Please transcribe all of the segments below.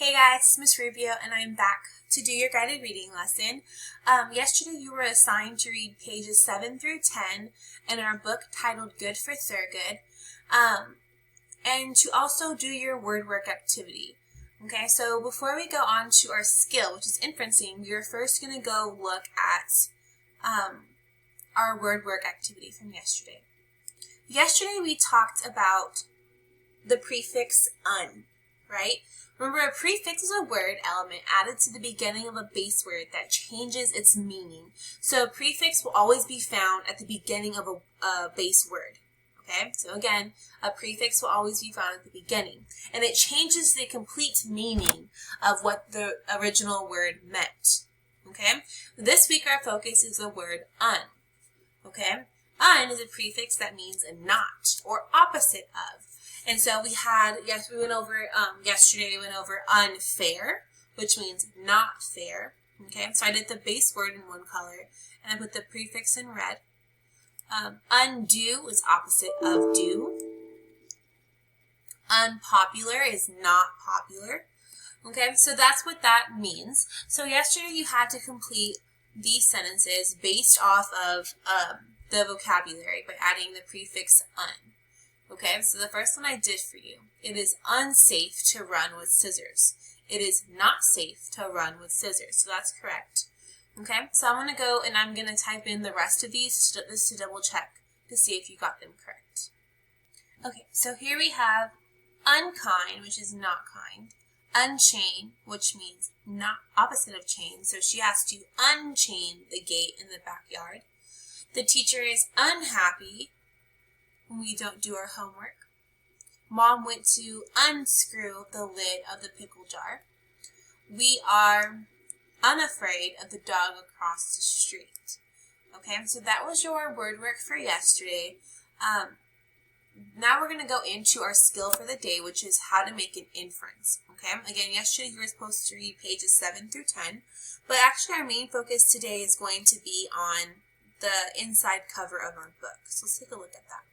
Hey guys, it's Miss Rubio and I'm back to do your guided reading lesson. Yesterday you were assigned to read pages 7 through 10 in our book titled Good for Thurgood, and to also do your word work activity. Okay, so before we go on to our skill, which is inferencing, we are first going to go look at our word work activity from yesterday. Yesterday we talked about the prefix un, right? Remember, a prefix is a word element added to the beginning of a base word that changes its meaning. So a prefix will always be found at the beginning of a base word. Okay, so again, a prefix will always be found at the beginning. And it changes the complete meaning of what the original word meant. Okay, this week our focus is the word un. Okay, un is a prefix that means a not or opposite of. And so we went over yesterday, we went over unfair, which means not fair. Okay, so I did the base word in one color, and I put the prefix in red. Undo is opposite of do. Unpopular is not popular. Okay, so that's what that means. So yesterday you had to complete these sentences based off of the vocabulary by adding the prefix un. Okay, so the first one I did for you. It is unsafe to run with scissors. It is not safe to run with scissors. So that's correct. Okay, so I'm going to go and I'm going to type in the rest of these just to double check to see if you got them correct. Okay, so here we have unkind, which is not kind. Unchain, which means not opposite of chain. So she has to unchain the gate in the backyard. The teacher is unhappy when we don't do our homework. Mom went to unscrew the lid of the pickle jar. We are unafraid of the dog across the street. Okay, so that was your word work for yesterday. Now we're going to go into our skill for the day, which is how to make an inference. Okay, again, yesterday you were supposed to read pages 7 through 10, but actually our main focus today is going to be on the inside cover of our book. So let's take a look at that.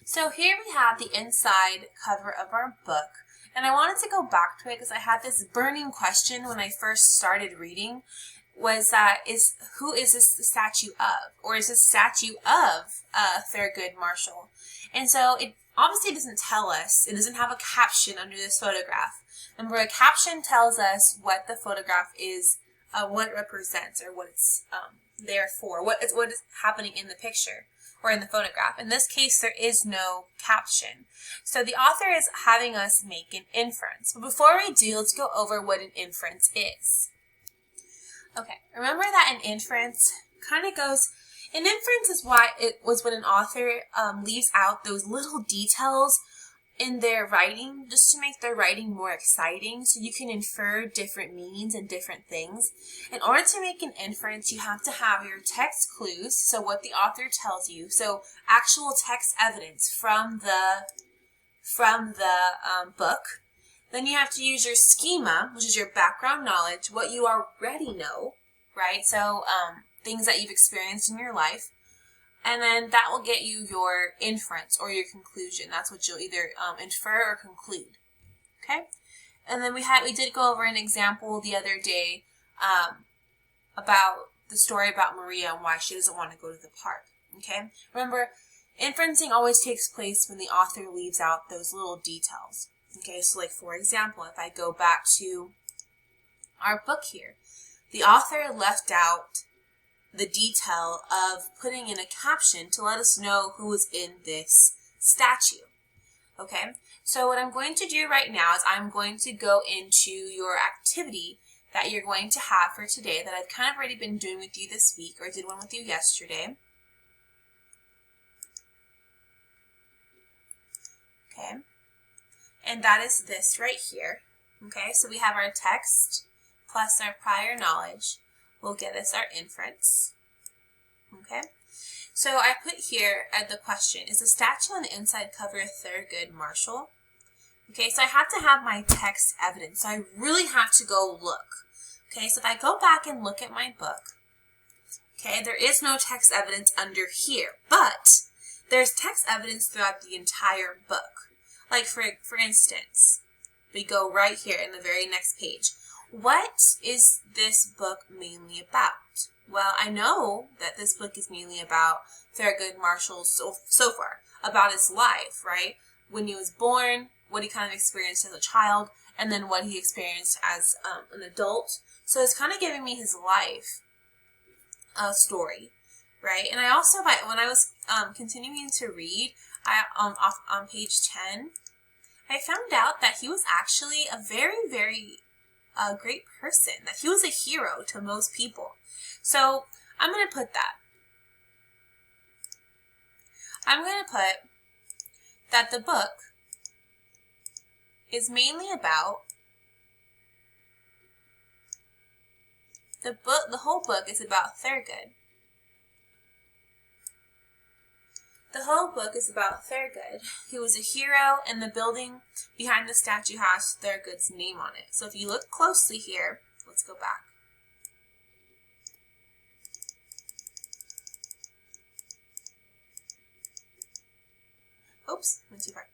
So here we have the inside cover of our book, and I wanted to go back to it because I had this burning question when I first started reading, was that who is this the statue of? Or is this statue of Thurgood Marshall? And so it obviously doesn't tell us, it doesn't have a caption under this photograph. Remember, a caption tells us what the photograph is, what it represents, or what it's there for, what is happening in the picture or in the photograph. In this case, there is no caption. So the author is having us make an inference. But before we do, let's go over what an inference is. Okay, remember that an inference kind of goes, an inference is when an author leaves out those little details in their writing just to make their writing more exciting, so you can infer different meanings and different things. In order to make an inference, you have to have your text clues, so what the author tells you, so actual text evidence from the book. Then you have to use your schema, which is your background knowledge, what you already know, right? So things that you've experienced in your life. And then that will get you your inference or your conclusion. That's what you'll either infer or conclude. Okay? And then we did go over an example the other day about the story about Maria and why she doesn't want to go to the park. Okay? Remember, inferencing always takes place when the author leaves out those little details. Okay? So like for example, if I go back to our book here, the author left out the detail of putting in a caption to let us know who was in this statue. Okay, so what I'm going to do right now is I'm going to go into your activity that you're going to have for today that I've kind of already been doing with you this week, or I did one with you yesterday. Okay, and that is this right here. Okay, so we have our text plus our prior knowledge will get us our inference. Okay, so I put here at the question, is the statue on the inside cover Thurgood Marshall? Okay, so I have to have my text evidence, so I really have to go look. Okay, so if I go back and look at my book, okay, there is no text evidence under here, but there's text evidence throughout the entire book. Like for instance, We go right here in the very next page. What is this book mainly about? Well, I know that this book is mainly about Thurgood Marshall so far, about his life, right? When he was born, what he kind of experienced as a child, and then what he experienced as an adult. So it's kind of giving me his life story, right? And I also, when I was continuing to read, on page 10, I found out that he was actually a very, very great person, that he was a hero to most people. So I'm going to put that. I'm going to put that the book is mainly about, the whole book is about Thurgood. The whole book is about Thurgood. He was a hero, and the building behind the statue has Thurgood's name on it. So if you look closely here, let's go back. Oops, went too far.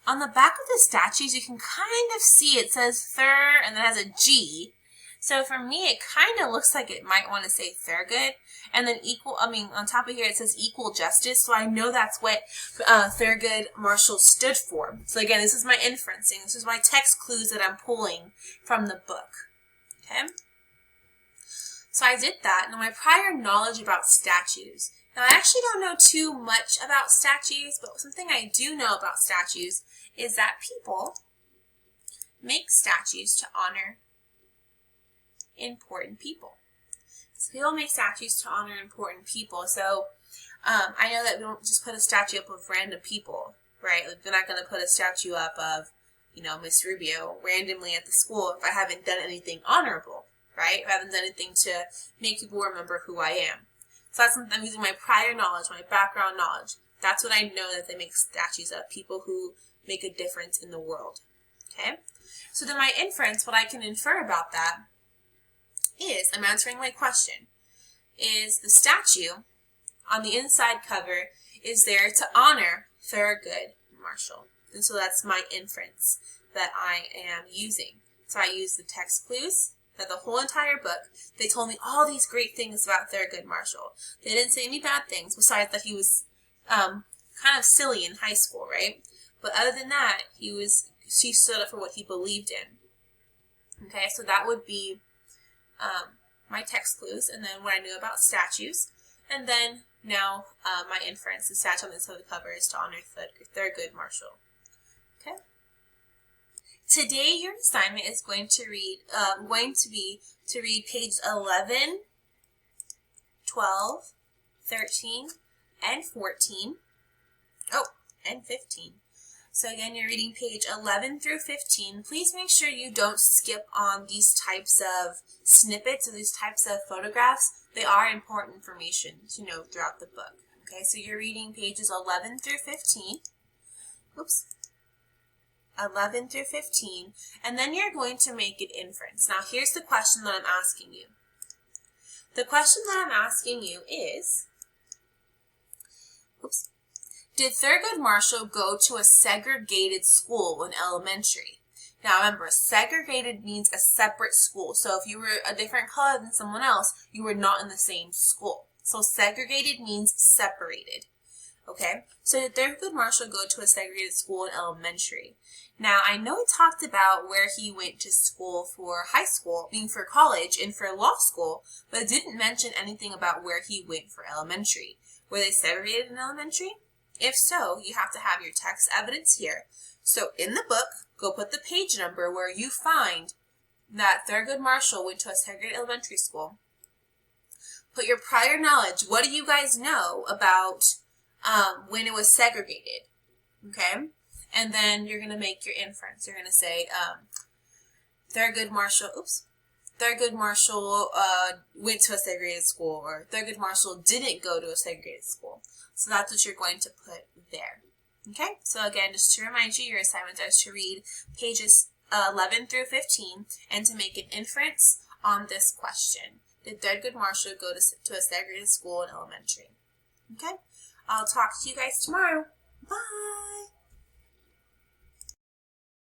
On the back of the statues, you can kind of see it says Thur, and then it has a G. So for me, it kind of looks like it might want to say Thurgood. And then on top of here, it says equal justice. So I know that's what Thurgood Marshall stood for. So again, this is my inferencing. This is my text clues that I'm pulling from the book. Okay? So I did that. Now, my prior knowledge about statues. Now, I actually don't know too much about statues, but something I do know about statues is that people make statues to honor important people. So people make statues to honor important people. So I know that we don't just put a statue up of random people, right? Like, they're not going to put a statue up of, Miss Rubio randomly at the school if I haven't done anything honorable, right? If I haven't done anything to make people remember who I am. So that's something I'm using my prior knowledge, my background knowledge. That's what I know that they make statues of, people who make a difference in the world. Okay? So then my inference, what I can infer about that is, I'm answering my question, is the statue on the inside cover is there to honor Thurgood Marshall. And so that's my inference that I am using. So I use the text clues, that the whole entire book, they told me all these great things about Thurgood Marshall. They didn't say any bad things, besides that he was kind of silly in high school, right? But other than that, he stood up for what he believed in. Okay, so that would be my text clues, and then what I knew about statues, and then now my inference, the statue on the inside of the cover is to honor Thurgood Marshall. Okay. Today your assignment is going to be to read page 11, 12, 13, and 14. Oh, and 15. So again, you're reading page 11 through 15. Please make sure you don't skip on these types of snippets or these types of photographs. They are important information to know throughout the book. Okay, so you're reading pages 11 through 15. Oops. 11 through 15. And then you're going to make an inference. Now, here's the question that I'm asking you. The question that I'm asking you is, oops. Did Thurgood Marshall go to a segregated school in elementary? Now remember, segregated means a separate school. So if you were a different color than someone else, you were not in the same school. So segregated means separated. Okay? So did Thurgood Marshall go to a segregated school in elementary? Now I know it talked about where he went to school for high school, for college, and for law school, but it didn't mention anything about where he went for elementary. Were they segregated in elementary? If so, you have to have your text evidence here. So in the book, go put the page number where you find that Thurgood Marshall went to a segregated elementary school. Put your prior knowledge. What do you guys know about when it was segregated? Okay? And then you're going to make your inference. You're going to say Thurgood Marshall went to a segregated school, or Thurgood Marshall didn't go to a segregated school. So that's what you're going to put there. Okay, so again, just to remind you, your assignment is to read pages 11 through 15 and to make an inference on this question. Did Thurgood Marshall go to a segregated school in elementary? Okay, I'll talk to you guys tomorrow. Bye!